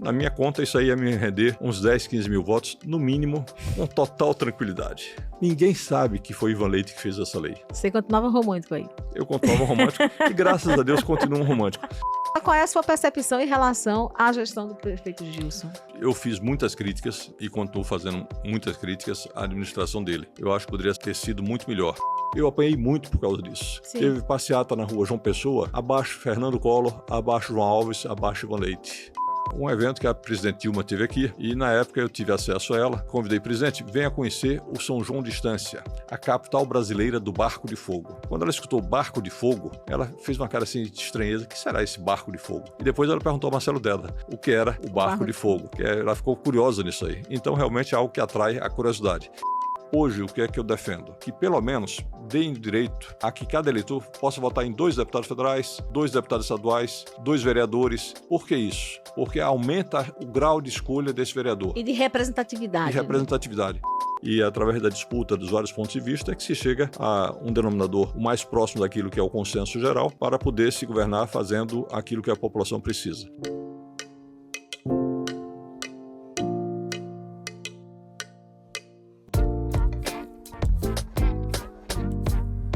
Na minha conta, isso aí ia me render uns 10, 15 mil votos, no mínimo, com total tranquilidade. Ninguém sabe que foi Ivan Leite que fez essa lei. Você continuava romântico aí. Eu continuava romântico e, graças a Deus, continuo romântico. Qual é a sua percepção em relação à gestão do prefeito Gilson? Eu fiz muitas críticas e continuo fazendo muitas críticas à administração dele. Eu acho que poderia ter sido muito melhor. Eu apanhei muito por causa disso. Sim. Teve passeata na rua João Pessoa, abaixo Fernando Collor, abaixo João Alves, abaixo Ivan Leite. Um evento que a presidente Dilma teve aqui e na época eu tive acesso a ela. Convidei, presidente, venha conhecer o São João de Estância, a capital brasileira do barco de fogo. Quando ela escutou barco de fogo, ela fez uma cara assim de estranheza. O que será esse barco de fogo? E depois ela perguntou ao Marcelo Deda o que era o barco de fogo. Ela ficou curiosa nisso aí. Então realmente é algo que atrai a curiosidade. Hoje, o que é que eu defendo? Que pelo menos deem direito a que cada eleitor possa votar em 2 deputados federais, 2 deputados estaduais, 2 vereadores. Por que isso? Porque aumenta o grau de escolha desse vereador. E de representatividade. De representatividade. E através da disputa dos vários pontos de vista é que se chega a um denominador o mais próximo daquilo que é o consenso geral para poder se governar fazendo aquilo que a população precisa.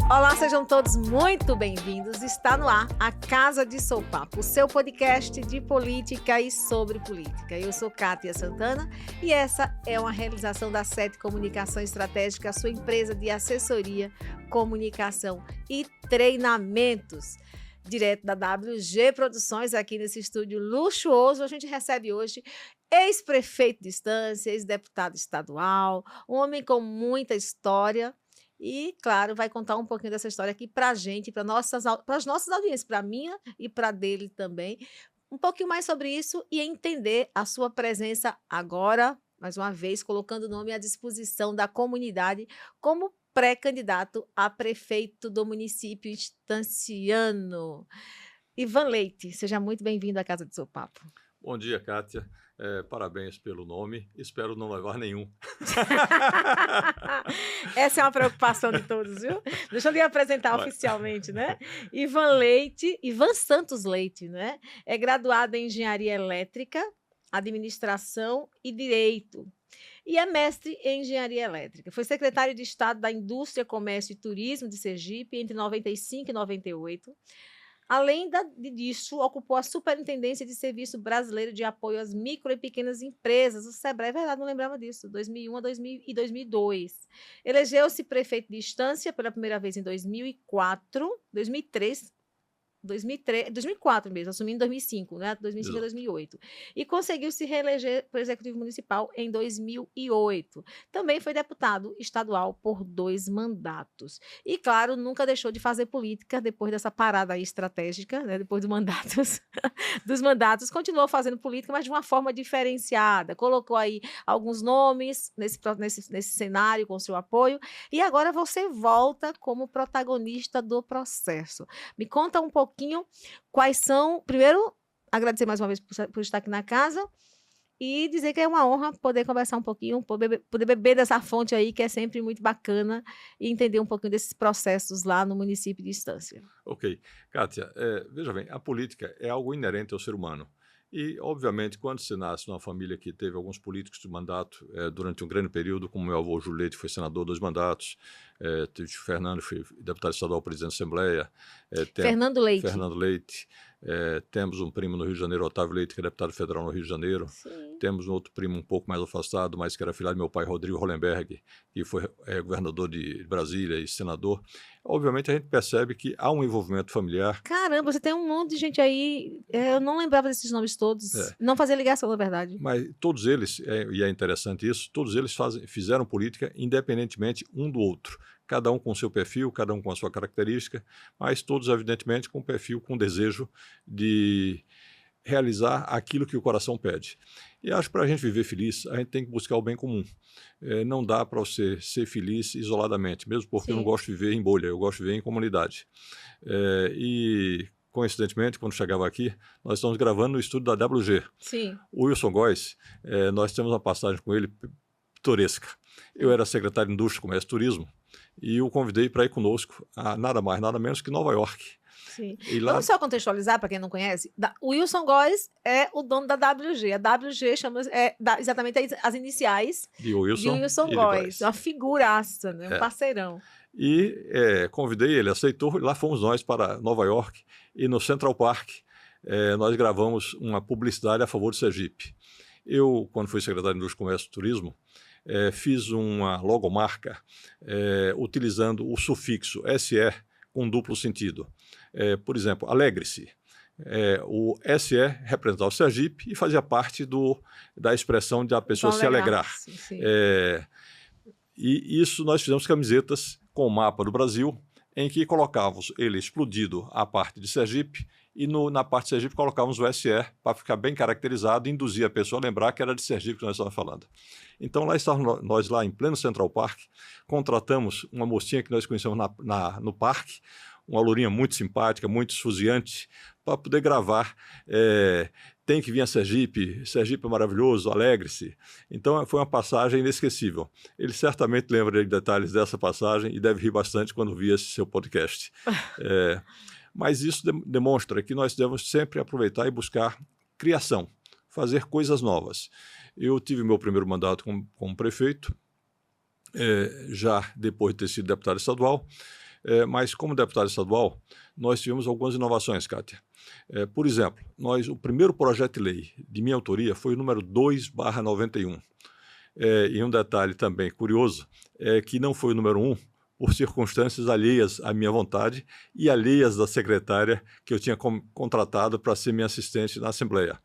Olá, sejam todos muito bem-vindos. Está no ar a Casa de Sopapo, o seu podcast de política e sobre política. Eu sou Kátia Santana e essa é uma realização da SET Comunicação Estratégica, a sua empresa de assessoria, comunicação e treinamentos. Direto da WG Produções, aqui nesse estúdio luxuoso, a gente recebe hoje ex-prefeito de Estância, ex-deputado estadual, um homem com muita história. E, claro, vai contar um pouquinho dessa história aqui para a gente, para as nossas audiências, para a minha e para a dele também. Um pouquinho mais sobre isso e entender a sua presença agora, mais uma vez, colocando o nome à disposição da comunidade como pré-candidato a prefeito do município estanciano. Ivan Leite, seja muito bem-vindo à Casa de Sopapo. Bom dia, Kátia. Parabéns pelo nome. Espero não levar nenhum. Essa é uma preocupação de todos, viu? Deixa eu lhe apresentar oficialmente, né? Ivan Santos Leite, né? É graduado em Engenharia Elétrica, Administração e Direito. E é mestre em Engenharia Elétrica. Foi secretário de Estado da Indústria, Comércio e Turismo de Sergipe entre 95 e 98. Além disso, ocupou a Superintendência de Serviço Brasileiro de Apoio às Micro e Pequenas Empresas, o SEBRAE, é verdade, não lembrava disso, 2001 e 2002. Elegeu-se prefeito de Estância pela primeira vez em 2004 mesmo, assumindo em 2005, né? 2005 a 2008. E conseguiu se reeleger para o Executivo Municipal em 2008. Também foi deputado estadual por 2 mandatos. E, claro, nunca deixou de fazer política depois dessa parada aí estratégica, né? Depois dos mandatos, continuou fazendo política, mas de uma forma diferenciada. Colocou aí alguns nomes nesse cenário com seu apoio. E agora você volta como protagonista do processo. Me conta um pouquinho quais são, primeiro, agradecer mais uma vez por estar aqui na casa e dizer que é uma honra poder conversar um pouquinho, poder beber dessa fonte aí, que é sempre muito bacana, e entender um pouquinho desses processos lá no município de Estância. Ok. Kátia, veja bem, a política é algo inerente ao ser humano. E, obviamente, quando você nasce numa família que teve alguns políticos de mandato durante um grande período, como meu avô Júlio Leite foi senador 2 mandatos, teve Fernando, foi deputado estadual, presidente da Assembleia. Fernando Leite. Fernando Leite. Temos um primo no Rio de Janeiro, Otávio Leite, que é deputado federal no Rio de Janeiro. Sim. Temos um outro primo um pouco mais afastado, mas que era filho do meu pai, Rodrigo Hollenberg, que foi governador de Brasília e senador. Obviamente, a gente percebe que há um envolvimento familiar. Caramba, você tem um monte de gente aí, eu não lembrava desses nomes todos, não fazia ligação, na verdade. Mas todos eles, e é interessante isso, todos eles fizeram política independentemente um do outro. Cada um com seu perfil, cada um com a sua característica, mas todos, evidentemente, com perfil, com desejo de realizar aquilo que o coração pede. E acho que para a gente viver feliz, a gente tem que buscar o bem comum. Não dá para você ser feliz isoladamente, mesmo porque eu não gosto de viver em bolha, eu gosto de viver em comunidade. E, coincidentemente, quando chegava aqui, nós estamos gravando no estúdio da WG. Sim. O Wilson Góes, nós temos uma passagem com ele pitoresca. Eu era secretário de Indústria, Comércio e Turismo, e o convidei para ir conosco a nada mais, nada menos que Nova York. Sim. E lá, Vamos só contextualizar, para quem não conhece, o Wilson Góes é o dono da WG. A WG dá exatamente as iniciais de de Wilson Wilson e de Góes. Góes. Uma figuraça, né? Um parceirão. E convidei ele, aceitou, lá fomos nós para Nova York, e no Central Park nós gravamos uma publicidade a favor do Sergipe. Eu, quando fui secretário de Indústria, Comércio e Turismo, fiz uma logomarca utilizando o sufixo SE com duplo sentido. Por exemplo, alegre-se. O SE representava o Sergipe e fazia parte da expressão de a pessoa se alegrar. Sim. E isso nós fizemos camisetas com o mapa do Brasil, em que colocávamos ele explodido a parte de Sergipe e na parte de Sergipe colocávamos o SE para ficar bem caracterizado e induzir a pessoa a lembrar que era de Sergipe que nós estávamos falando. Então lá estávamos nós lá em pleno Central Park, contratamos uma mocinha que nós conhecemos no parque, uma lourinha muito simpática, muito esfuziante, para poder gravar. Tem que vir a Sergipe, Sergipe é maravilhoso, alegre-se. Então foi uma passagem inesquecível. Ele certamente lembra de detalhes dessa passagem e deve rir bastante quando vir esse seu podcast. Mas isso demonstra que nós devemos sempre aproveitar e buscar criação, fazer coisas novas. Eu tive meu primeiro mandato como prefeito, já depois de ter sido deputado estadual, mas como deputado estadual, nós tivemos algumas inovações, Kátia. Por exemplo, o primeiro projeto de lei de minha autoria foi o número 2/91. E um detalhe também curioso é que não foi o número 1 por circunstâncias alheias à minha vontade e alheias da secretária que eu tinha contratado para ser minha assistente na Assembleia.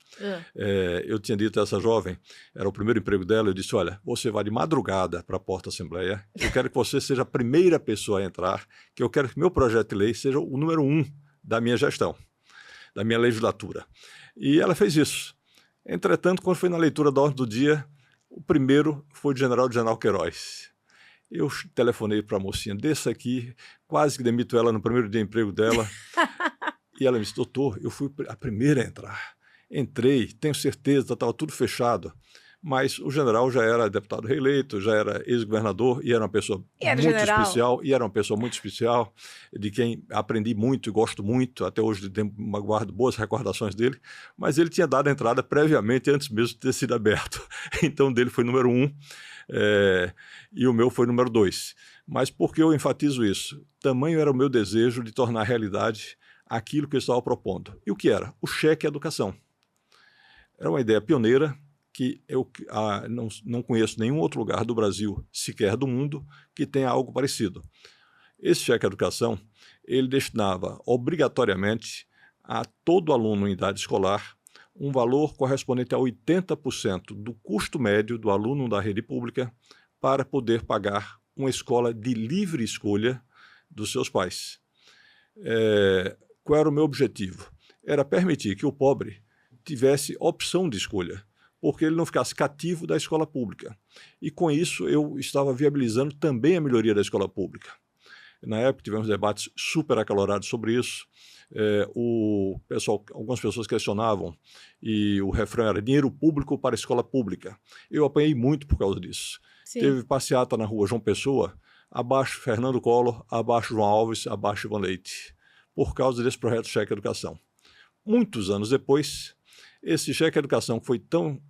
Eu tinha dito a essa jovem, era o primeiro emprego dela, eu disse, olha, você vai de madrugada para a porta da Assembleia, eu quero que você seja a primeira pessoa a entrar, que eu quero que meu projeto de lei seja o número 1 da minha gestão, da minha legislatura. E ela fez isso. Entretanto, quando foi na leitura da ordem do dia, o primeiro foi o general Queiroz. Eu telefonei para a mocinha, desça aqui, quase que demito ela no primeiro dia de emprego dela. E ela me disse, doutor, eu fui a primeira a entrar. Entrei, tenho certeza, estava tudo fechado. Mas o general já era deputado reeleito, já era ex-governador e era uma pessoa especial. E era uma pessoa muito especial, de quem aprendi muito e gosto muito. Até hoje guardo boas recordações dele. Mas ele tinha dado a entrada previamente, antes mesmo de ter sido aberto. Então, o dele foi número 1. E o meu foi número 2. Mas por que eu enfatizo isso? Tamanho era o meu desejo de tornar realidade aquilo que eu estava propondo. E o que era? O cheque educação. Era uma ideia pioneira que eu não conheço nenhum outro lugar do Brasil, sequer do mundo, que tenha algo parecido. Esse cheque educação, ele destinava obrigatoriamente a todo aluno em idade escolar um valor correspondente a 80% do custo médio do aluno da rede pública para poder pagar uma escola de livre escolha dos seus pais. Qual era o meu objetivo? Era permitir que o pobre tivesse opção de escolha, porque ele não ficasse cativo da escola pública. E com isso eu estava viabilizando também a melhoria da escola pública. Na época tivemos debates super acalorados sobre isso. Algumas pessoas questionavam e o refrão era dinheiro público para a escola pública. Eu apanhei muito por causa disso. Sim. Teve passeata na rua João Pessoa, abaixo Fernando Collor, abaixo João Alves, abaixo Ivan Leite, por causa desse projeto Cheque Educação. Muitos anos depois, esse Cheque Educação foi tão,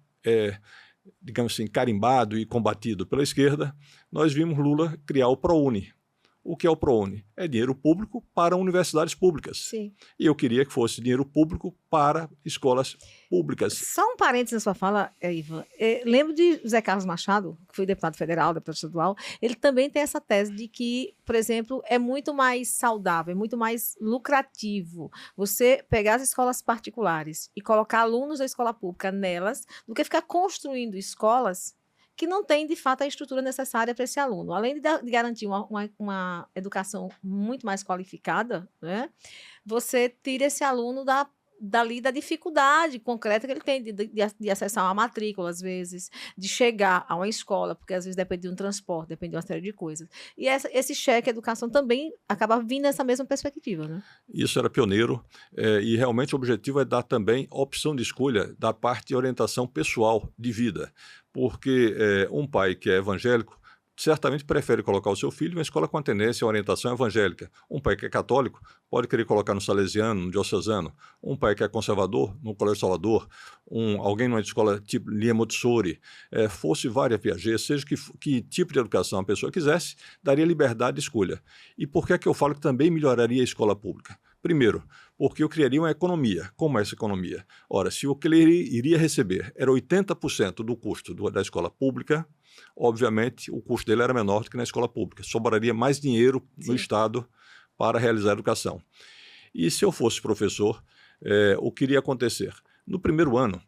digamos assim, carimbado e combatido pela esquerda, nós vimos Lula criar o ProUni. O que é o ProUni? É dinheiro público para universidades públicas. Sim. E eu queria que fosse dinheiro público para escolas públicas. Só um parênteses na sua fala, Ivan. Lembro de José Carlos Machado, que foi deputado federal, deputado estadual. Ele também tem essa tese de que, por exemplo, é muito mais saudável, é muito mais lucrativo você pegar as escolas particulares e colocar alunos da escola pública nelas, do que ficar construindo escolas que não tem, de fato, a estrutura necessária para esse aluno. Além de garantir uma educação muito mais qualificada, né, você tira esse aluno da dificuldade concreta que ele tem de acessar uma matrícula, às vezes, de chegar a uma escola, porque às vezes depende de um transporte, depende de uma série de coisas. E esse cheque educação também acaba vindo nessa mesma perspectiva, né? Isso era pioneiro e realmente o objetivo é dar também opção de escolha da parte de orientação pessoal de vida, porque um pai que é evangélico certamente prefere colocar o seu filho em uma escola com a tendência à orientação evangélica. Um pai que é católico pode querer colocar no salesiano, no diocesano. Um pai que é conservador, no Colégio Salvador. Alguém numa escola tipo Lia Montessori, fosse várias Piaget, seja que tipo de educação a pessoa quisesse, daria liberdade de escolha. E por que é que eu falo que também melhoraria a escola pública? Primeiro, porque eu criaria uma economia. Como é essa economia? Ora, se o que ele iria receber era 80% do custo da escola pública, obviamente o custo dele era menor do que na escola pública. Sobraria mais dinheiro no Estado para realizar a educação. E se eu fosse professor, o que iria acontecer? No primeiro ano,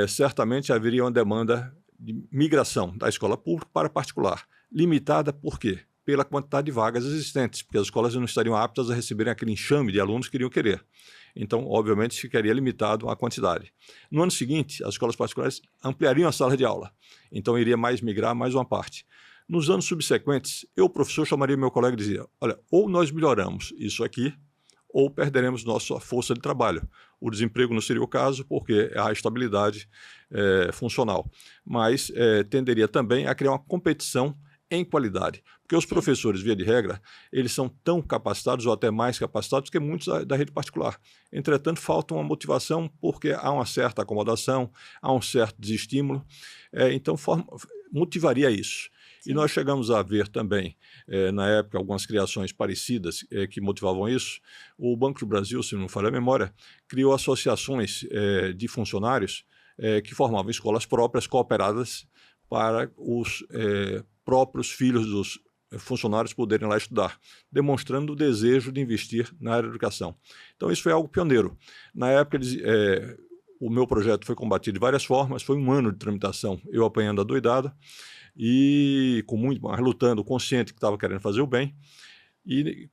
certamente haveria uma demanda de migração da escola pública para a particular. Limitada por quê? Pela quantidade de vagas existentes, porque as escolas não estariam aptas a receberem aquele enxame de alunos que iriam querer. Então, obviamente, ficaria limitado a quantidade. No ano seguinte, as escolas particulares ampliariam a sala de aula. Então, iria migrar mais uma parte. Nos anos subsequentes, eu, professor, chamaria meu colega e dizia, olha, ou nós melhoramos isso aqui, ou perderemos nossa força de trabalho. O desemprego não seria o caso, porque há estabilidade funcional. Mas tenderia também a criar uma competição em qualidade, porque os professores, via de regra, eles são tão capacitados ou até mais capacitados que muitos da rede particular. Entretanto, falta uma motivação porque há uma certa acomodação, há um certo desestímulo, então motivaria isso. Sim. E nós chegamos a ver também, na época, algumas criações parecidas que motivavam isso. O Banco do Brasil, se não me falha a memória, criou associações de funcionários que formavam escolas próprias, cooperadas, para os próprios filhos dos funcionários poderem lá estudar, demonstrando o desejo de investir na área da educação. Então, isso foi algo pioneiro. Na época, o meu projeto foi combatido de várias formas, foi um ano de tramitação, eu apanhando a doidada, e mas lutando, consciente que estava querendo fazer o bem. E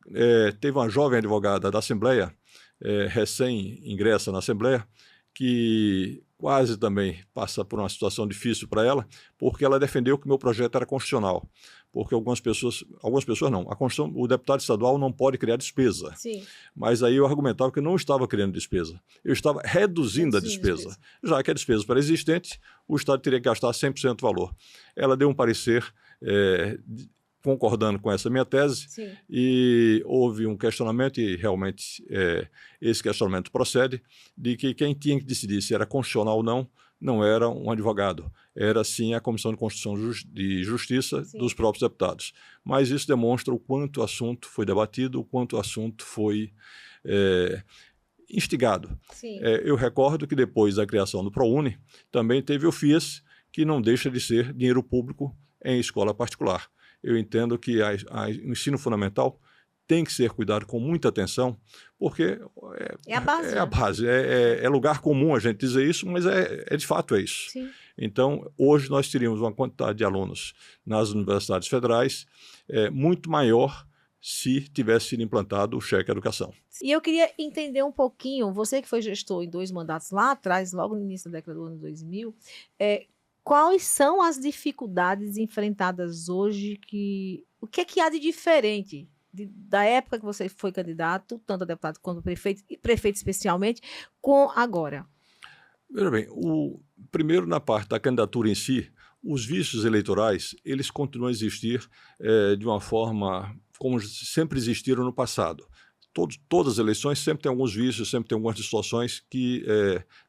teve uma jovem advogada da Assembleia, recém-ingressa na Assembleia, que quase também passa por uma situação difícil para ela, porque ela defendeu que o meu projeto era constitucional. Porque algumas pessoas não, o deputado estadual não pode criar despesa. Sim. Mas aí eu argumentava que eu não estava criando despesa, eu estava reduzindo a despesa. Já que a despesa para existente, o Estado teria que gastar 100% do valor. Ela deu um parecer concordando com essa minha tese. Sim. E houve um questionamento, e realmente esse questionamento procede, de que quem tinha que decidir se era constitucional ou não era um advogado, era sim a Comissão de Constituição de Justiça dos próprios deputados. Mas isso demonstra o quanto o assunto foi debatido, o quanto o assunto foi instigado. Eu recordo que depois da criação do ProUni, também teve o FIES, que não deixa de ser dinheiro público em escola particular. Eu entendo que o ensino fundamental tem que ser cuidado com muita atenção, porque é a base, é lugar comum a gente dizer isso, mas de fato é isso. Sim. Então, hoje nós teríamos uma quantidade de alunos nas universidades federais muito maior se tivesse sido implantado o cheque educação. E eu queria entender um pouquinho, você que foi gestor em 2 mandatos lá atrás, logo no início da década do ano 2000, quais são as dificuldades enfrentadas hoje? O que é que há de diferente da época que você foi candidato, tanto a deputado quanto prefeito, e prefeito especialmente, com agora? Veja bem, primeiro na parte da candidatura em si, os vícios eleitorais, eles continuam a existir de uma forma como sempre existiram no passado. Todas as eleições sempre tem alguns vícios, sempre tem algumas distorções que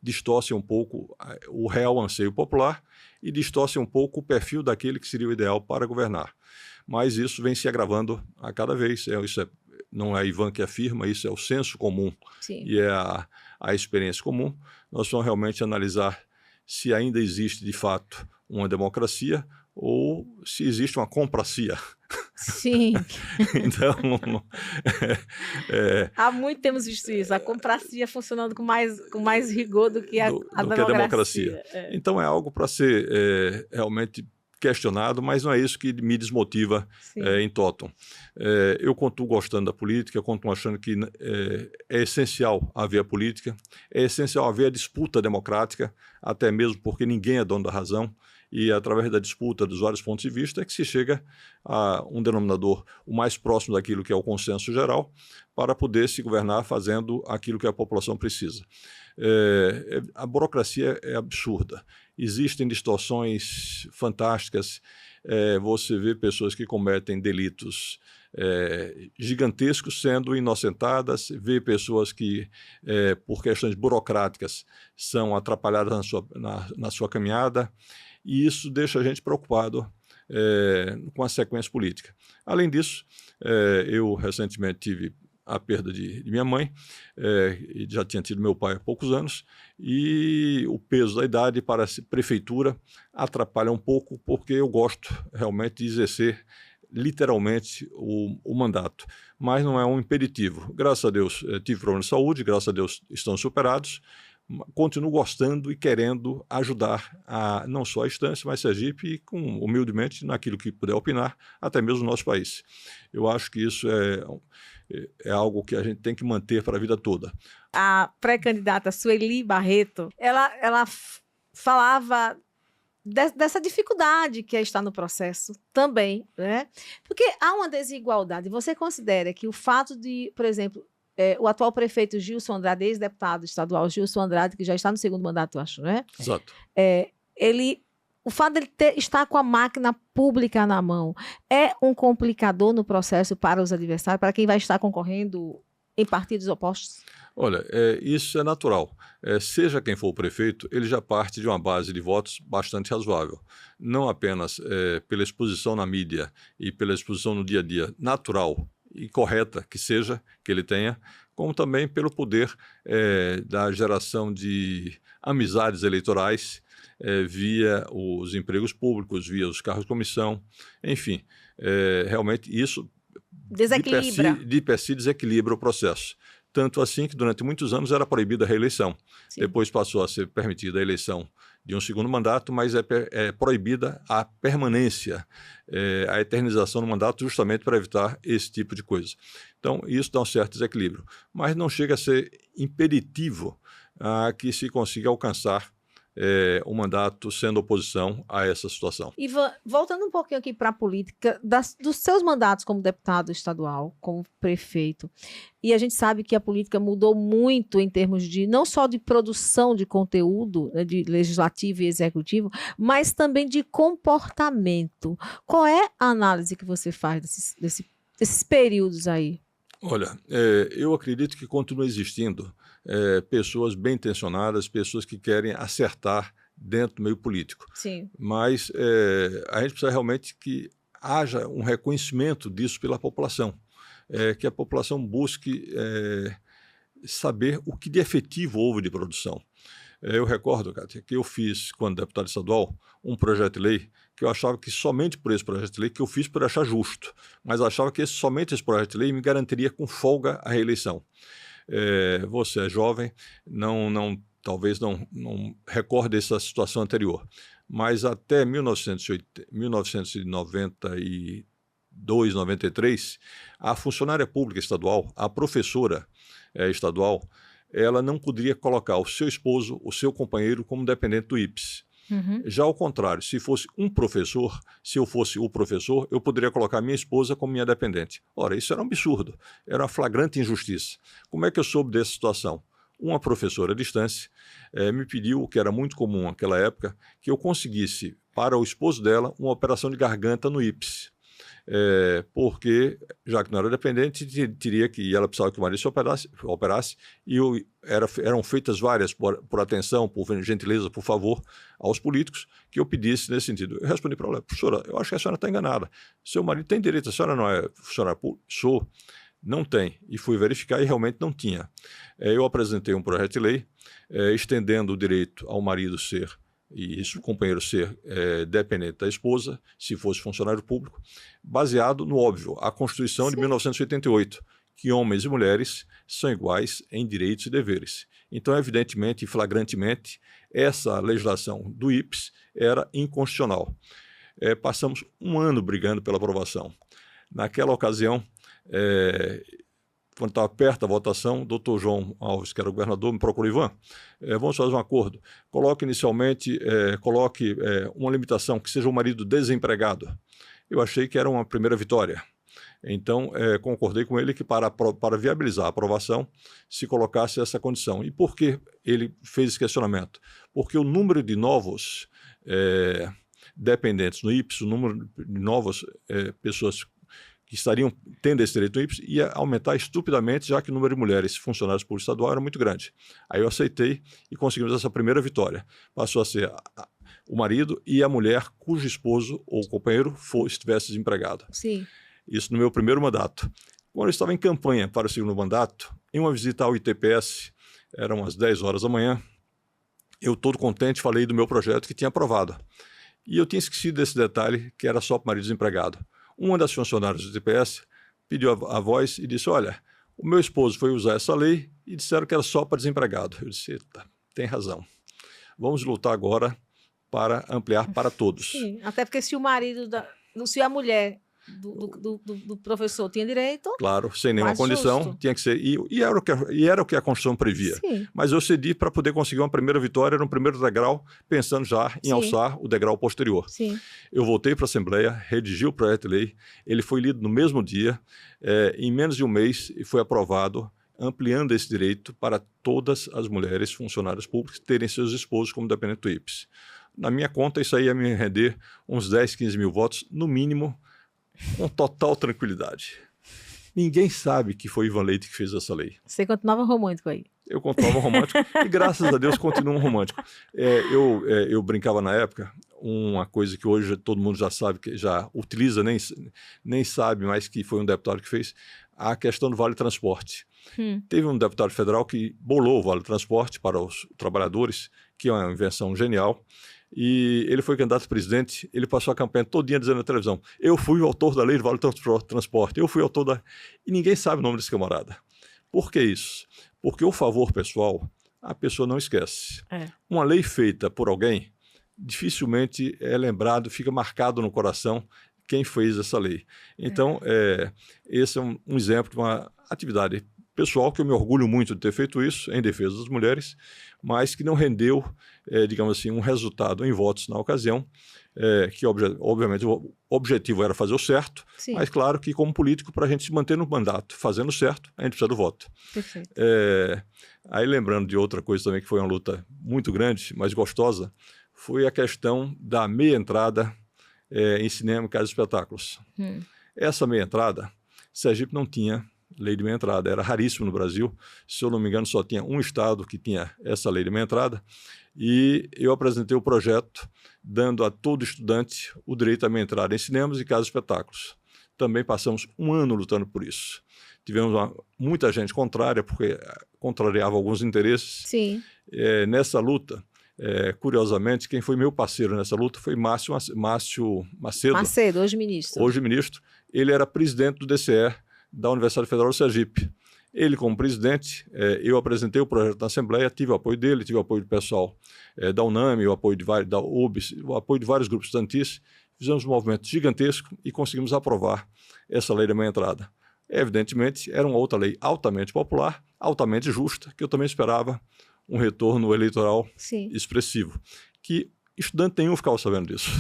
distorcem um pouco o real anseio popular e distorcem um pouco o perfil daquele que seria o ideal para governar. Mas isso vem se agravando a cada vez. Não é Ivan que afirma, isso é o senso comum. Sim. E é a experiência comum. Nós vamos realmente analisar se ainda existe, de fato, uma democracia ou se existe uma compracia. Sim. Então, há muito temos visto isso, a compracia funcionando com mais rigor do que a democracia. Então é algo para ser realmente questionado, mas não é isso que me desmotiva em toto. Eu continuo gostando da política, eu continuo achando que é essencial haver a política, é essencial haver a disputa democrática, até mesmo porque ninguém é dono da razão, e através da disputa dos vários pontos de vista é que se chega a um denominador o mais próximo daquilo que é o consenso geral para poder se governar fazendo aquilo que a população precisa. A burocracia é absurda. Existem distorções fantásticas você vê pessoas que cometem delitos gigantescos sendo inocentadas, vê pessoas que, por questões burocráticas, são atrapalhadas na sua caminhada, e isso deixa a gente preocupado com a sequência política. Além disso, eu recentemente tive a perda de minha mãe, e já tinha tido meu pai há poucos anos, e o peso da idade para a prefeitura atrapalha um pouco, porque eu gosto realmente de exercer literalmente o mandato, mas não é um impeditivo. Graças a Deus tive problemas de saúde, graças a Deus estão superados, continuo gostando e querendo ajudar não só a instância, mas Sergipe, e humildemente naquilo que puder opinar, até mesmo o nosso país. Eu acho que isso é algo que a gente tem que manter para a vida toda. A pré-candidata Sueli Barreto, ela falava dessa dificuldade que é estar no processo também, né? Porque há uma desigualdade. Você considera que o fato de, por exemplo, o atual prefeito Gilson Andrade, ex-deputado estadual Gilson Andrade, que já está no segundo mandato, eu acho, né? Exato. O fato de ele estar com a máquina pública na mão é um complicador no processo para os adversários, para quem vai estar concorrendo em partidos opostos? Olha, isso é natural. Seja quem for o prefeito, ele já parte de uma base de votos bastante razoável. Não apenas pela exposição na mídia e pela exposição no dia a dia natural e correta que ele tenha, como também pelo poder da geração de amizades eleitorais via os empregos públicos, via os cargos de comissão, enfim, realmente isso de per si desequilibra o processo. Tanto assim que durante muitos anos era proibida a reeleição. Sim. Depois passou a ser permitida a eleição de um segundo mandato, mas é proibida a permanência, a eternização do mandato, justamente para evitar esse tipo de coisa. Então, isso dá um certo desequilíbrio, mas não chega a ser impeditivo a que se consiga alcançar o mandato sendo oposição a essa situação. Ivan, voltando um pouquinho aqui para a política, dos seus mandatos como deputado estadual, como prefeito, e a gente sabe que a política mudou muito em termos de, não só de produção de conteúdo, né, de legislativo e executivo, mas também de comportamento. Qual é a análise que você faz desses períodos aí? Olha, eu acredito que continua existindo pessoas bem intencionadas, pessoas que querem acertar dentro do meio político. Sim. Mas a gente precisa realmente que haja um reconhecimento disso pela população, que a população busque saber o que de efetivo houve de produção. Eu recordo, Kátia, que eu fiz, quando deputado estadual, um projeto de lei que eu achava que somente por esse projeto de lei, que eu fiz por achar justo, mas achava que somente esse projeto de lei me garantiria com folga a reeleição. Você é jovem, talvez não recorde essa situação anterior, mas até 1992, 93, a funcionária pública estadual, a professora estadual, ela não poderia colocar o seu esposo, o seu companheiro como dependente do IPES. Uhum. Já ao contrário, se fosse um professor, se eu fosse o professor, eu poderia colocar minha esposa como minha dependente. Ora, isso era um absurdo, era uma flagrante injustiça. Como é que eu soube dessa situação? Uma professora à distância me pediu, o que era muito comum naquela época, que eu conseguisse para o esposo dela uma operação de garganta no IPES. Porque, já que não era dependente, teria que, ela precisava que o marido se operasse e eram feitas várias por atenção, por gentileza, por favor, aos políticos, que eu pedisse nesse sentido. Eu respondi para ela: professora, eu acho que a senhora está enganada. Seu marido tem direito, a senhora não é funcionária pública? Sou. Não tem. E fui verificar e realmente não tinha. Eu apresentei um projeto de lei estendendo o direito ao marido ser e o companheiro ser dependente da esposa, se fosse funcionário público, baseado no óbvio, a Constituição de 1988, que homens e mulheres são iguais em direitos e deveres. Então, evidentemente e flagrantemente, essa legislação do IPES era inconstitucional. Passamos um ano brigando pela aprovação. Naquela ocasião, quando estava perto da votação, o doutor João Alves, que era o governador, me procurou: Ivan, vamos fazer um acordo. Coloque inicialmente, uma limitação, que seja o marido desempregado. Eu achei que era uma primeira vitória. Então, concordei com ele que para viabilizar a aprovação, se colocasse essa condição. E por que ele fez esse questionamento? Porque o número de novos dependentes no IPS, o número de novas pessoas que estariam tendo esse direito no IPS ia aumentar estupidamente, já que o número de mulheres funcionários públicos estaduais era muito grande. Aí eu aceitei e conseguimos essa primeira vitória. Passou a ser o marido e a mulher cujo esposo ou companheiro estivesse desempregado. Sim. Isso no meu primeiro mandato. Quando eu estava em campanha para o segundo mandato, em uma visita ao ITPS, eram as 10 horas da manhã, eu todo contente falei do meu projeto que tinha aprovado. E eu tinha esquecido desse detalhe, que era só para o marido desempregado. Uma das funcionárias do ITPS pediu a voz e disse, olha, o meu esposo foi usar essa lei e disseram que era só para desempregado. Eu disse, eita, tem razão. Vamos lutar agora para ampliar para todos. Sim, até porque se o marido, se a mulher do professor tinha direito... Claro, sem nenhuma condição, justo. Tinha que ser. E era o que a Constituição previa. Sim. Mas eu cedi para poder conseguir uma primeira vitória no primeiro degrau, pensando já em alçar o degrau posterior. Sim. Eu voltei para a Assembleia, redigi o projeto de lei, ele foi lido no mesmo dia, em menos de um mês, e foi aprovado, ampliando esse direito para todas as mulheres funcionárias públicas terem seus esposos como dependente do IPS. Na minha conta, isso aí ia me render uns 10, 15 mil votos, no mínimo, com total tranquilidade. Ninguém sabe que foi Ivan Leite que fez essa lei. Você continuava romântico aí. Eu continuava romântico e, graças a Deus, continuo romântico. Eu brincava na época, uma coisa que hoje todo mundo já sabe, que já utiliza, nem sabe, mas que foi um deputado que fez, a questão do Vale Transporte. Teve um deputado federal que bolou o Vale Transporte para os trabalhadores, que é uma invenção genial, e ele foi candidato a presidente, ele passou a campanha todinha dizendo na televisão, eu fui o autor da lei do Vale Transporte, eu fui o autor da... E ninguém sabe o nome desse camarada. Por que isso? Porque o favor pessoal, a pessoa não esquece. Uma lei feita por alguém, dificilmente é lembrado, fica marcado no coração quem fez essa lei. Então, esse é um exemplo de uma atividade pessoal que eu me orgulho muito de ter feito isso em defesa das mulheres, mas que não rendeu, digamos assim, um resultado em votos na ocasião, que obviamente o objetivo era fazer o certo, Sim. mas claro que como político, para a gente se manter no mandato fazendo o certo, a gente precisa do voto. Perfeito. Aí lembrando de outra coisa também que foi uma luta muito grande, mas gostosa, foi a questão da meia entrada em cinema e casa de espetáculos. Essa meia entrada, Sergipe não tinha lei de meia entrada, era raríssimo no Brasil, se eu não me engano só tinha um estado que tinha essa lei de meia entrada, e eu apresentei o projeto dando a todo estudante o direito à meia entrada em cinemas e casas de espetáculos. Também passamos um ano lutando por isso. Tivemos muita gente contrária, porque contrariava alguns interesses. Sim. Nessa luta, curiosamente, quem foi meu parceiro nessa luta foi Márcio Macedo. Macedo, hoje ministro. Hoje ministro. Ele era presidente do DCE, da Universidade Federal do Sergipe. Ele, como presidente, eu apresentei o projeto na Assembleia, tive o apoio dele, tive o apoio do pessoal da UNAME, o apoio da UBS, o apoio de vários grupos estudantis. Fizemos um movimento gigantesco e conseguimos aprovar essa lei da meia entrada. Evidentemente, era uma outra lei altamente popular, altamente justa, que eu também esperava um retorno eleitoral Sim. expressivo. Que estudante nenhum ficava sabendo disso.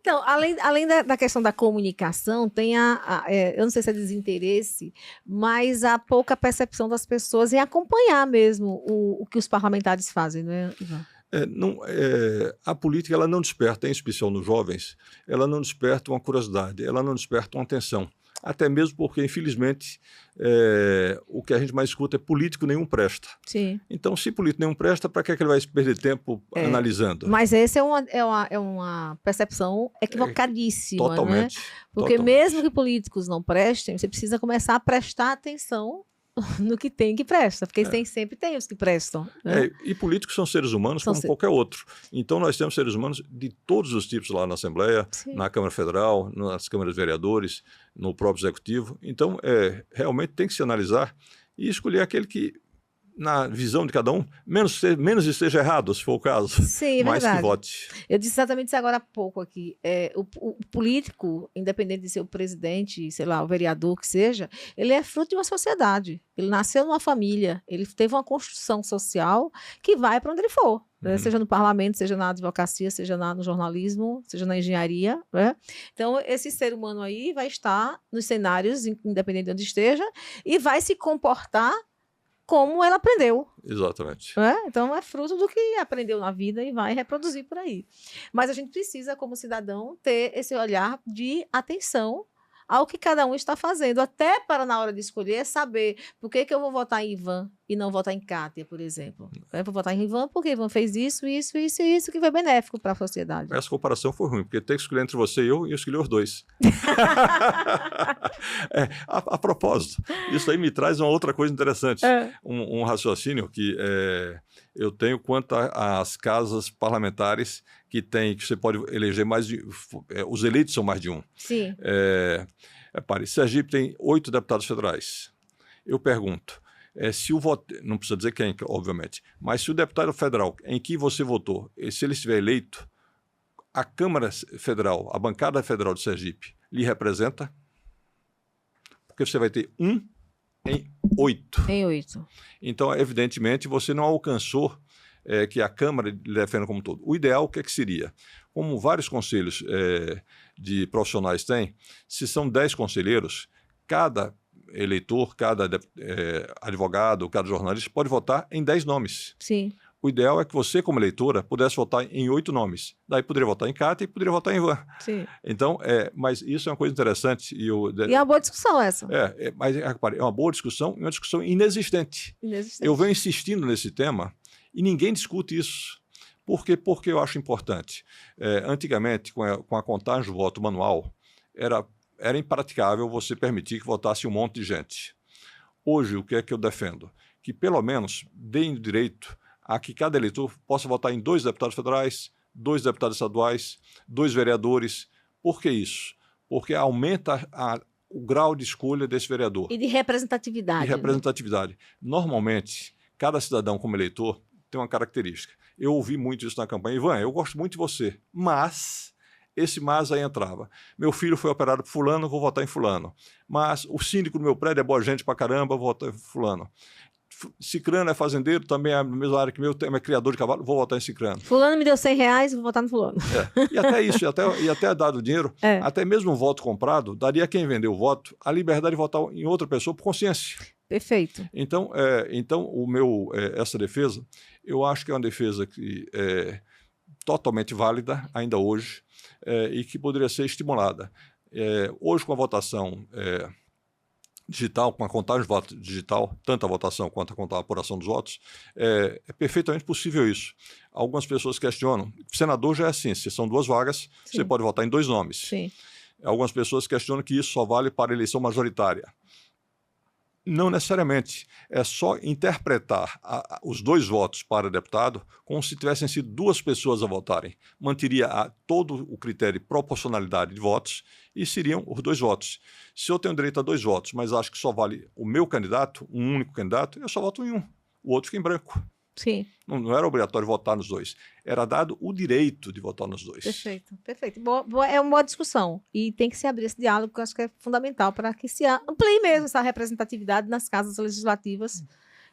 Então, além da questão da comunicação, tem eu não sei se é desinteresse, mas a pouca percepção das pessoas em acompanhar mesmo o que os parlamentares fazem, não é, Ivan? A política ela não desperta, em especial nos jovens, ela não desperta uma curiosidade, ela não desperta uma atenção. Até mesmo porque, infelizmente, o que a gente mais escuta é político nenhum presta. Sim. Então, se político nenhum presta, para que ele vai perder tempo analisando? Mas essa é uma percepção equivocadíssima, totalmente, né? Porque mesmo que políticos não prestem, você precisa começar a prestar atenção no que tem que presta, porque sempre tem os que prestam. Né? E políticos são seres humanos como qualquer outro. Então nós temos seres humanos de todos os tipos lá na Assembleia, Sim. na Câmara Federal, nas câmaras de vereadores, no próprio Executivo. Então realmente tem que se analisar e escolher aquele que, na visão de cada um, menos esteja errado, se for o caso, Sim, mais que vote. Eu disse exatamente isso agora há pouco aqui. O político, independente de ser o presidente, sei lá, o vereador que seja, ele é fruto de uma sociedade. Ele nasceu numa família, ele teve uma construção social que vai para onde ele for. Né? Seja no parlamento, seja na advocacia, seja no jornalismo, seja na engenharia. Né? Então, esse ser humano aí vai estar nos cenários, independente de onde esteja, e vai se comportar como ela aprendeu. Exatamente. Então, é fruto do que aprendeu na vida e vai reproduzir por aí. Mas a gente precisa, como cidadão, ter esse olhar de atenção ao que cada um está fazendo, até para, na hora de escolher, saber por que eu vou votar em Ivan e não votar em Kátia, por exemplo. Eu vou votar em Ivan porque Ivan fez isso, isso, isso e isso, que foi benéfico para a sociedade. Essa comparação foi ruim, porque tem que escolher entre você e eu escolhi os dois. A propósito, isso aí me traz uma outra coisa interessante. Um raciocínio que eu tenho quanto às casas parlamentares que você pode eleger mais de... os eleitos são mais de um. Sim. Repare, Sergipe tem 8 deputados federais. Eu pergunto, se o voto... Não precisa dizer quem, obviamente, mas se o deputado federal em que você votou, se ele estiver eleito, a Câmara Federal, a bancada federal de Sergipe, lhe representa? Porque você vai ter 1 em 8. Em 8. Então, evidentemente, você não alcançou que a Câmara lhe defenda como um todo. O ideal, o que seria? Como vários conselhos de profissionais têm, se são 10 conselheiros, cada eleitor, cada advogado, cada jornalista pode votar em 10 nomes. Sim. O ideal é que você, como eleitora, pudesse votar em 8 nomes. Daí poderia votar em Kátia e poderia votar em Ivan. Sim. Então, mas isso é uma coisa interessante. E é uma boa discussão essa. Mas repare, é uma boa discussão e uma discussão inexistente. Eu venho insistindo nesse tema e ninguém discute isso. Por quê? Porque eu acho importante. Antigamente, com a contagem do voto manual, era impraticável você permitir que votasse um monte de gente. Hoje, o que é que eu defendo? Que pelo menos deem direito a que cada eleitor possa votar em 2 deputados federais, 2 deputados estaduais, 2 vereadores. Por que isso? Porque aumenta o grau de escolha desse vereador. E de representatividade. Né? Normalmente, cada cidadão como eleitor tem uma característica. Eu ouvi muito isso na campanha. Ivan, eu gosto muito de você, mas... Esse mas aí entrava. Meu filho foi operado por fulano, vou votar em fulano. Mas o síndico do meu prédio é boa gente pra caramba, vou votar em fulano. Cicrano é fazendeiro, também é a mesma área que meu, é criador de cavalo, vou votar em Cicrano. Fulano me deu R$100, vou votar no fulano. E até isso, e até dado o dinheiro, até mesmo um voto comprado, daria a quem vendeu o voto a liberdade de votar em outra pessoa por consciência. Perfeito. Então essa defesa, eu acho que é uma defesa que é totalmente válida ainda hoje e que poderia ser estimulada. Hoje, com a votação digital, com a contagem de votos digital, tanto a votação quanto a apuração dos votos, é perfeitamente possível isso. Algumas pessoas questionam. O senador já é assim, se são 2 vagas, Sim. Você pode votar em 2 nomes. Sim. Algumas pessoas questionam que isso só vale para a eleição majoritária. Não necessariamente. É só interpretar os 2 votos para deputado como se tivessem sido 2 pessoas a votarem. Manteria todo o critério de proporcionalidade de votos e seriam os 2 votos. Se eu tenho direito a 2 votos, mas acho que só vale o meu candidato, um único candidato, eu só voto em um. O outro fica em branco. Sim. Não era obrigatório votar nos 2. Era dado o direito de votar nos 2. Perfeito, perfeito. É uma boa discussão. E tem que se abrir esse diálogo, que eu acho que é fundamental para que se amplie mesmo essa representatividade nas casas legislativas.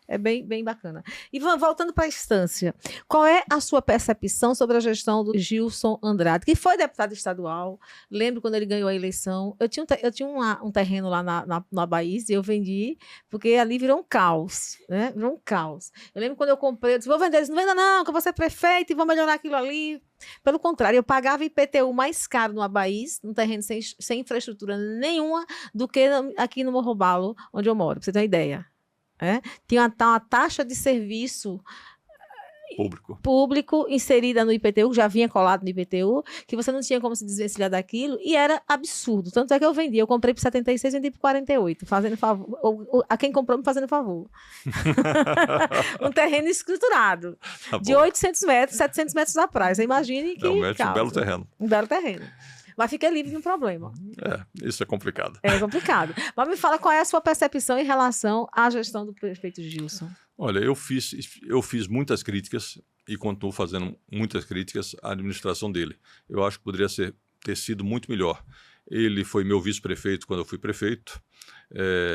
É bem bacana. Ivan, voltando para a instância, qual é a sua percepção sobre a gestão do Gilson Andrade, que foi deputado estadual? Lembro quando ele ganhou a eleição. Eu tinha um terreno lá na Bahia e eu vendi, porque ali virou um caos, né? Virou um caos. Eu lembro quando eu comprei, eu disse, vou vender. Eles, não venda não, que eu vou ser prefeito e vou melhorar aquilo ali. Pelo contrário, eu pagava IPTU mais caro no Abaís, num terreno sem infraestrutura nenhuma, do que aqui no Morro Balo, onde eu moro, para você ter uma ideia. Tinha uma taxa de serviço público inserida no IPTU, já vinha colado no IPTU, que você não tinha como se desvencilhar daquilo, e era absurdo. Tanto é que eu vendi. Eu comprei por 76 e vendi por 48, fazendo favor. A quem comprou me fazendo favor. Um terreno escriturado. De 800 metros, 700 metros da praia. Você imagine que realmente um belo terreno. Um belo terreno. Mas fica livre de um problema. Isso é complicado. É complicado. Mas me fala qual é a sua percepção em relação à gestão do prefeito Gilson. Olha, eu fiz muitas críticas e continuo fazendo muitas críticas à administração dele. Eu acho que poderia ter sido muito melhor. Ele foi meu vice-prefeito quando eu fui prefeito,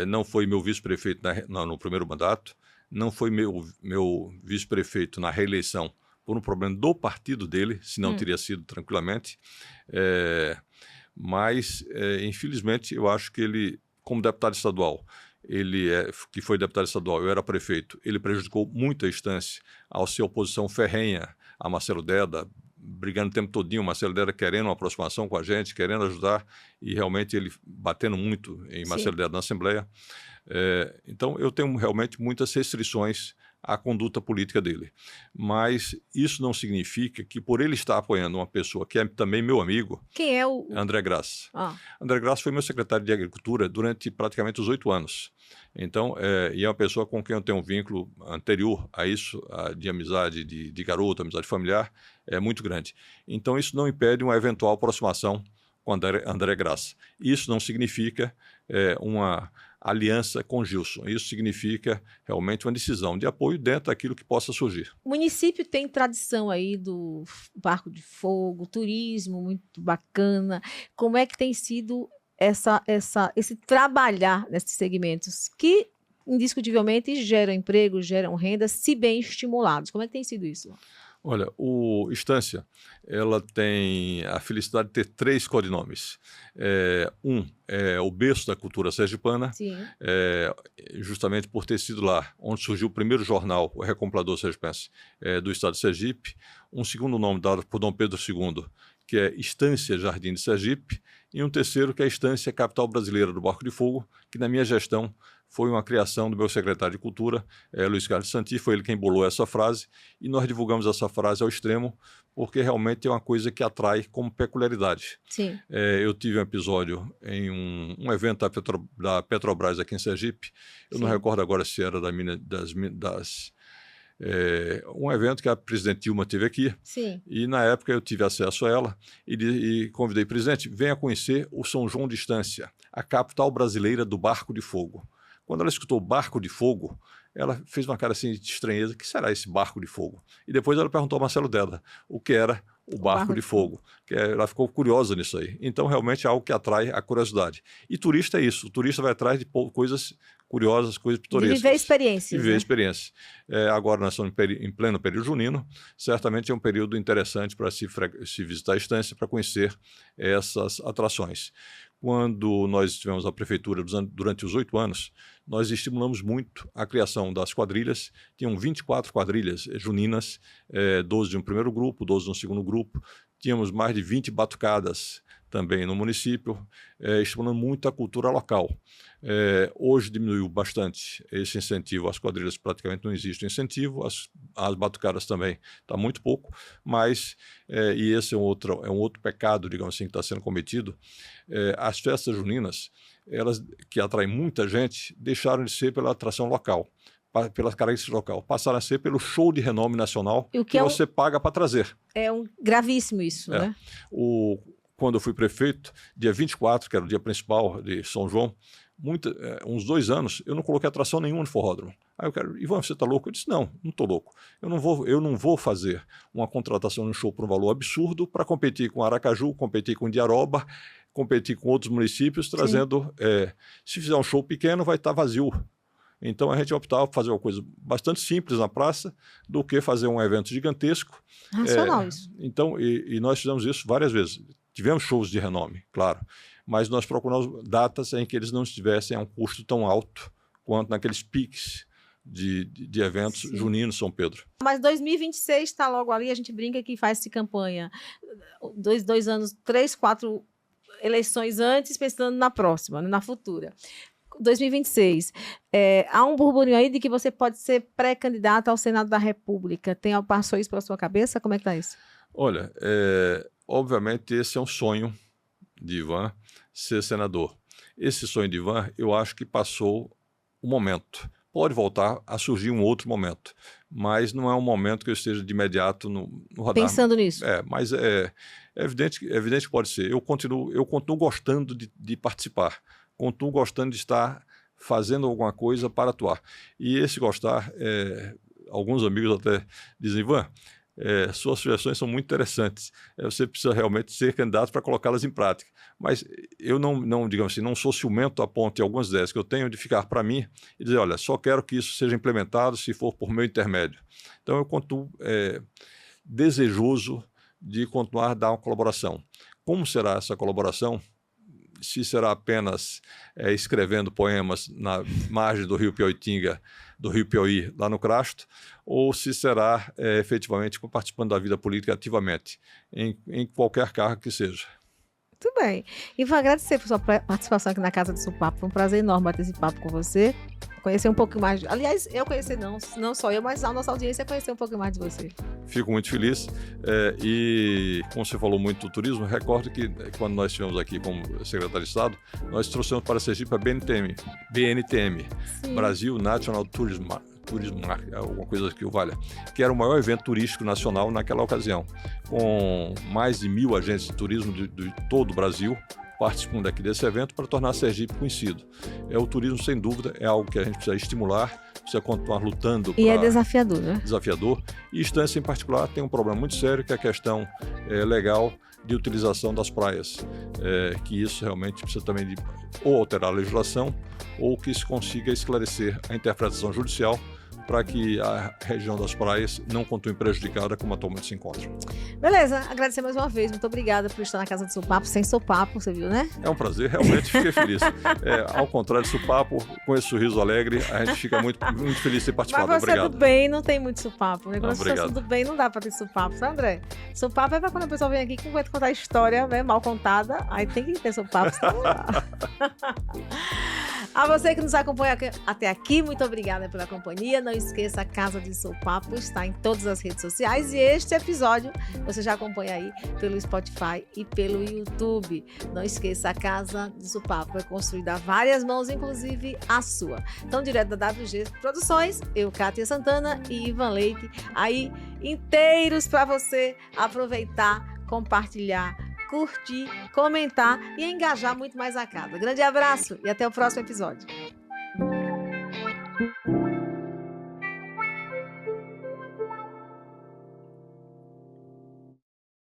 não foi meu vice-prefeito no primeiro mandato, não foi meu vice-prefeito na reeleição, por um problema do partido dele, senão teria sido tranquilamente. Mas, infelizmente, eu acho que ele, como deputado estadual, que foi deputado estadual, eu era prefeito, ele prejudicou muito a Estância ao ser oposição ferrenha a Marcelo Deda, brigando o tempo todinho, Marcelo Deda querendo uma aproximação com a gente, querendo ajudar, e realmente ele batendo muito em Marcelo Deda na Assembleia. Então, eu tenho realmente muitas restrições à conduta política dele. Mas isso não significa que, por ele estar apoiando uma pessoa que é também meu amigo... Quem é o... André Graça. André Graça foi meu secretário de Agricultura durante praticamente os 8 anos. Então, e é uma pessoa com quem eu tenho um vínculo anterior a isso, de amizade de garoto, amizade familiar, muito grande. Então, isso não impede uma eventual aproximação com André Graça. Isso não significa uma aliança com Gilson. Isso significa realmente uma decisão de apoio dentro daquilo que possa surgir. O município tem tradição aí do barco de fogo, turismo muito bacana. Como é que tem sido esse trabalhar nesses segmentos que indiscutivelmente geram emprego, geram renda, se bem estimulados? Como é que tem sido isso? Olha, o Estância, ela tem a felicidade de ter 3 codinomes. Um é o berço da cultura sergipana, justamente por ter sido lá onde surgiu o primeiro jornal, o Recomprador Sergipense, do estado de Sergipe. Um segundo nome dado por Dom Pedro II, que é Estância Jardim de Sergipe, e um terceiro que é a Estância Capital Brasileira do Barco de Fogo, que na minha gestão foi uma criação do meu secretário de Cultura, Luiz Carlos Santi, foi ele quem bolou essa frase, e nós divulgamos essa frase ao extremo, porque realmente é uma coisa que atrai como peculiaridade. Sim. Eu tive um episódio em um evento da Petrobras aqui em Sergipe, eu não recordo agora se era um evento que a presidente Dilma teve aqui. Sim. E na época eu tive acesso a ela e convidei o presidente, venha conhecer o São João de Estância, a capital brasileira do barco de fogo. Quando ela escutou barco de fogo, ela fez uma cara assim de estranheza, o que será esse barco de fogo? E depois ela perguntou ao Marcelo Deda o que era o barco de fogo, ela ficou curiosa nisso aí. Então realmente é algo que atrai a curiosidade. E turista é isso, o turista vai atrás de coisas curiosas, coisas pitorescas. De viver experiências. Viver experiências. Agora nós estamos em pleno período junino, certamente é um período interessante para se visitar a Estância, para conhecer essas atrações. Quando nós estivemos na prefeitura durante os 8 anos, nós estimulamos muito a criação das quadrilhas. Tinham 24 quadrilhas juninas, 12 de um primeiro grupo, 12 de um segundo grupo. Tínhamos mais de 20 batucadas também no município, estimulando muito a cultura local. Hoje diminuiu bastante esse incentivo, as quadrilhas praticamente não existe incentivo, as batucadas também está muito pouco, mas, e esse é um outro pecado, digamos assim, que está sendo cometido, as festas juninas, elas que atraem muita gente, deixaram de ser pela atração local, pelas características local, passaram a ser pelo show de renome nacional que você paga para trazer. É gravíssimo isso, né? Quando eu fui prefeito, dia 24, que era o dia principal de São João, uns 2 anos, eu não coloquei atração nenhuma no forródromo. Aí Ivan, você está louco? Eu disse, não estou louco. Eu não vou fazer uma contratação no show por um valor absurdo para competir com Aracaju, competir com Diaroba, competir com outros municípios, trazendo... se fizer um show pequeno, vai estar vazio. Então a gente optava por fazer uma coisa bastante simples na praça do que fazer um evento gigantesco. Racional isso. Então, e nós fizemos isso várias vezes. Tivemos shows de renome, claro, mas nós procuramos datas em que eles não estivessem a um custo tão alto quanto naqueles piques de eventos juninos São Pedro. Mas 2026 está logo ali, a gente brinca que faz-se campanha 2 anos, 3, 4 eleições antes, pensando na próxima, na futura. 2026, há um burburinho aí de que você pode ser pré-candidato ao Senado da República. Passou isso pela sua cabeça? Como é que está isso? Olha, obviamente esse é um sonho de Ivan, ser senador. Esse sonho de Ivan, eu acho que passou o momento. Pode voltar a surgir um outro momento, mas não é um momento que eu esteja de imediato no radar. Pensando nisso. Mas é evidente que pode ser. Eu continuo gostando de participar, continuo gostando de estar fazendo alguma coisa para atuar. E esse gostar, alguns amigos até dizem, Ivan, suas sugestões são muito interessantes. Você precisa realmente ser candidato para colocá-las em prática. Mas eu não, digamos assim, não sou ciumento a ponto de algumas ideias que eu tenho de ficar para mim e dizer, olha, só quero que isso seja implementado se for por meu intermédio. Então eu continuo desejoso de continuar a dar uma colaboração. Como será essa colaboração? se será apenas escrevendo poemas na margem do rio Piauitinga, do rio Piauí, lá no Crasto, ou se será efetivamente participando da vida política ativamente, em qualquer cargo que seja. Muito bem. E vou agradecer por sua participação aqui na Casa de Sopapo. Foi um prazer enorme bater esse papo com você. Conhecer um pouco mais. Aliás, eu conhecer não só eu, mas a nossa audiência conhecer um pouco mais de você. Fico muito feliz. E, como você falou muito do turismo, recordo que quando nós estivemos aqui como secretário de Estado, nós trouxemos para Sergipe a BNTM, Sim. Brasil National Tourism Market, alguma coisa que o valha, que era o maior evento turístico nacional naquela ocasião, com mais de 1.000 agentes de turismo de todo o Brasil participando aqui desse evento para tornar Sergipe conhecido. O turismo, sem dúvida, é algo que a gente precisa estimular, precisa continuar lutando. E é desafiador, né? Desafiador. E Estância, em particular, tem um problema muito sério, que é a questão legal de utilização das praias, que isso realmente precisa também de ou alterar a legislação ou que se consiga esclarecer a interpretação judicial para que a região das praias não continue prejudicada como atualmente se encontra. Beleza, agradecer mais uma vez. Muito obrigada por estar na Casa de Sopapo, sem sopapo, você viu, né? É um prazer, realmente fiquei feliz. Ao contrário de sopapo, com esse sorriso alegre, a gente fica muito feliz de ter participado. Mas você obrigado. Do bem não tem muito sopapo. Né? Quando Obrigado. Você do bem não dá para ter sopapo, sabe, André? Sopapo é para quando a pessoa vem aqui que vai contar história, né, mal contada, aí tem que ter sopapo, senão não dá. A você que nos acompanha até aqui, muito obrigada pela companhia. Não esqueça, a Casa de Sopapo está em todas as redes sociais e este episódio você já acompanha aí pelo Spotify e pelo YouTube. Não esqueça, a Casa de Sopapo é construída a várias mãos, inclusive a sua. Então, direto da WG Produções, eu, Kátia Santana e Ivan Leite, aí inteiros para você aproveitar, compartilhar, curtir, comentar e engajar muito mais a casa. Grande abraço e até o próximo episódio.